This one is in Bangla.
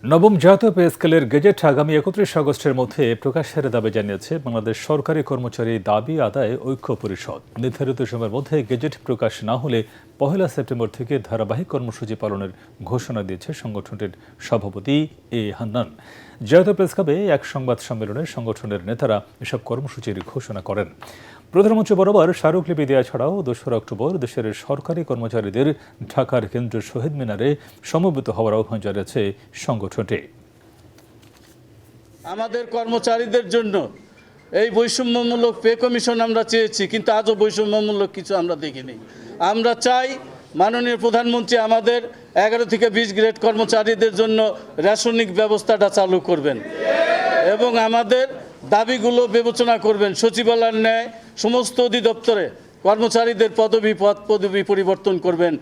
নবম জাতীয় পে স্কেলের গেজেট আগামী ৩১ আগস্টের মধ্যে প্রকাশের দাবি জানিয়েছে বাংলাদেশ সরকারি কর্মচারী দাবি আদায় ঐক্য পরিষদ। নির্ধারিত সময়ের মধ্যে গেজেট প্রকাশ না হলে ১ সেপ্টেম্বর থেকে ধারাবাহিক কর্মসূচি পালনের ঘোষণা দিয়েছে সংগঠনটির সভাপতি এ হান্নান। জাতীয় প্রেস ক্লাবে এক সংবাদ সম্মেলনে সংগঠনের নেতারা এসব কর্মসূচির ঘোষণা করেন। প্রধানমন্ত্রী বরাবর স্মারকলিপি দেওয়া ছাড়াও ২রা অক্টোবর দেশের সরকারি কর্মচারীদের ঢাকার কেন্দ্রীয় শহীদ মিনারে সমবেত হওয়ার আহ্বান জানিয়েছে সংগঠনটি। আমাদের কর্মচারীদের জন্য এই বৈষম্যমূলক পে কমিশন আমরা চেয়েছি, কিন্তু আজও বৈষম্যমূলক কিছু আমরা দেখিনি। আমরা চাই মাননীয় প্রধানমন্ত্রী আমাদের ১১ থেকে ২০ গ্রেড কর্মচারীদের জন্য রেশনিং ব্যবস্থাটা চালু করবেন এবং আমাদের দাবিগুলো বিবেচনা করবেন। সচিবালয়ের ন্যায় সমস্ত অধিদপ্তরে কর্মচারীদের পদবি পরিবর্তন করবেন।